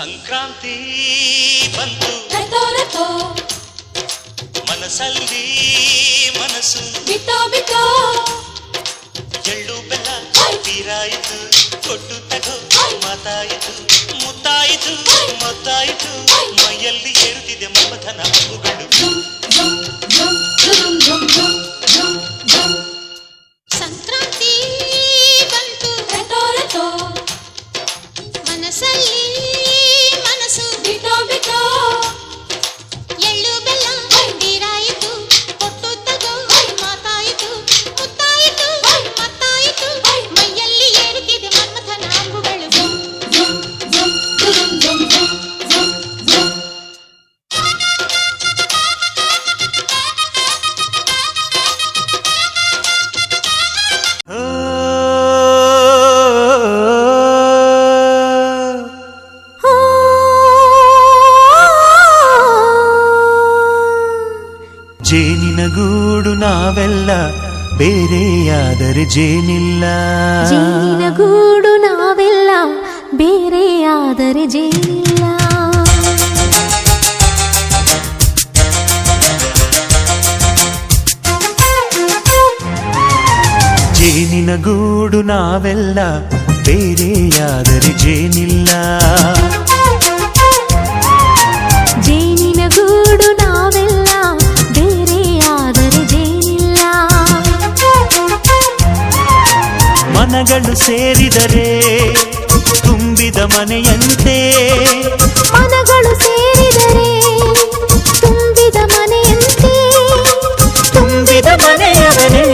ಸಂಕ್ರಾಂತಿ ಬಂತು ಮನಸ್ಸಲ್ಲಿ ಮನಸ್ಸು ಬಿತ್ತೋ ಬಿತ್ತೋ ಎಳ್ಳು ಬೆಲ್ಲ ತೀರಾಯಿತು ಕೊಟ್ಟು ತಗೋ ಮಾತಾಯಿತು ಮುತ್ತಾಯಿತು ಮತ್ತಾಯಿತು ಮೈಯಲ್ಲಿ ಏರುತ್ತಿದೆ ಮಮಥನ ಹಬ್ಬುಗಳು ಸಂಕ್ರಾಂತಿ ಬಂತು ಮನಸ್ಸಲ್ಲಿ ಮನಸ್ಸು ಬಿತ್ತೋ ಬಿತ್ತೋ ಎಳ್ಳು ಬೆಲ್ಲ ತೀರಾಯಿತು ಕೊಟ್ಟು ತಗೋ ಮಾತಾಯಿತು ಮುತ್ತಾಯಿತು ಮತ್ತಾಯಿತು ಮೈಯಲ್ಲಿ ಏರುತ್ತಿದೆ ಮನ್ಮಥನ ಅಂಬುಗಳು ಜೇನಿನ ಗೂಡು ನಾವೆಲ್ಲ ಬೇರೆಯಾದರೆ ಜೇನಿಲ್ಲ ಜೇನಿನ ಗೂಡು ನಾವೆಲ್ಲ ಬೇರೆಯಾದರೆ ಜೇನಿಲ್ಲ ಜೇನಿನ ಗೂಡು ನಾವೆಲ್ಲ ಬೇರೆಯಾದರೆ ಜೇನಿಲ್ಲ ಜೇನಿನ ಗೂಡು ನಾವೆಲ್ಲ ಬೇರೆಯಾದರೆ ಜೇನಿಲ್ಲ ಮನಗಳು ಸೇರಿದರೆ ತುಂಬಿದ ಮನೆಯಂತೆ ಮನಗಳು ಸೇರಿದರೆ ತುಂಬಿದ ಮನೆಯಂತೆ ತುಂಬಿದ ಮನೆಯವನೇ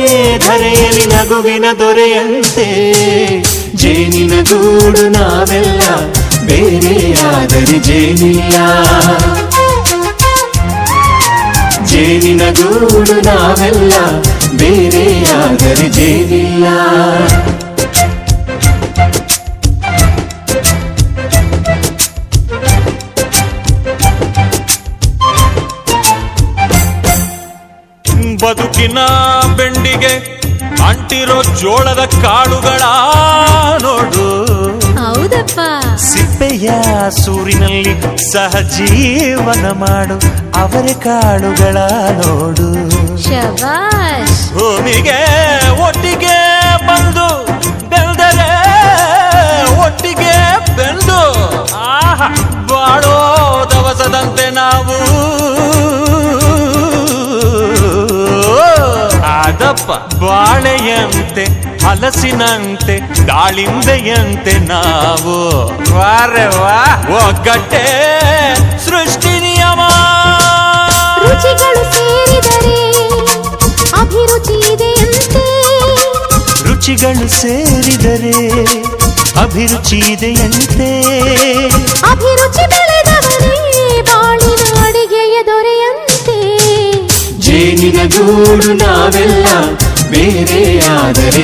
ಧರೆಯಲ್ಲಿ ನಗುವಿನ ದೊರೆಯಂತೆ ಜೇನಿನ ಗೂಡು ನಾವೆಲ್ಲ ಬೇರೆಯಾದರೆ ಜೇನಿಲ್ಲ ಜೇನಿನ ಗೂಡು ನಾವೆಲ್ಲ ಬೇರೆಯಾದರೆ ಜೇನಿಲ್ಲ ಬದುಕಿನ ಬೆಂಡಿಗೆ ಅಂಟಿರೋ ಜೋಳದ ಕಾಳುಗಳ ನೋಡು ಹೌದಪ್ಪ ಸಿಪ್ಪೆಯ ಸೂರಿನಲ್ಲಿ ಸಹಜೀವನ ಮಾಡು ಅವರ ಕಾಳುಗಳ ನೋಡು ಶಬಾಷ್ ಭೂಮಿಗೆ ಒಟ್ಟಿಗೆ ಬಂದು ಬೆಳೆದರೆ ಒಟ್ಟಿಗೆ ಬೆಂದು ಆಹಾ ಬಾಳೋ ದವಸದಂತೆ ನಾವು ಆದಪ್ಪ ಬಾಳೆಯಂತೆ ಹಲಸಿನಂತೆ ದಾಳಿಂಬೆಯಂತೆ ನಾವು ವಾರೆ ವಾ ಒಗ್ಗಟ್ಟೆ ಸೃಷ್ಟಿ ನಿಯಮ ರುಚಿಗಳು ಸೇರಿದರೆ ಅಭಿರುಚಿ ಇದೆಯಂತೆ ರುಚಿಗಳು ಸೇರಿದರೆ ಅಭಿರುಚಿ ಇದೆಯಂತೆ ಅಭಿರುಚಿ ಬೆಳೆದವನೇ ಬಾಳಿನ ಅಡಿಗೆಯ ದೊರೆಯಂತೆ ಜೇನಿನ ಗೂಡು ನಾವೆಲ್ಲ ಬೇರೆಯಾದರೆ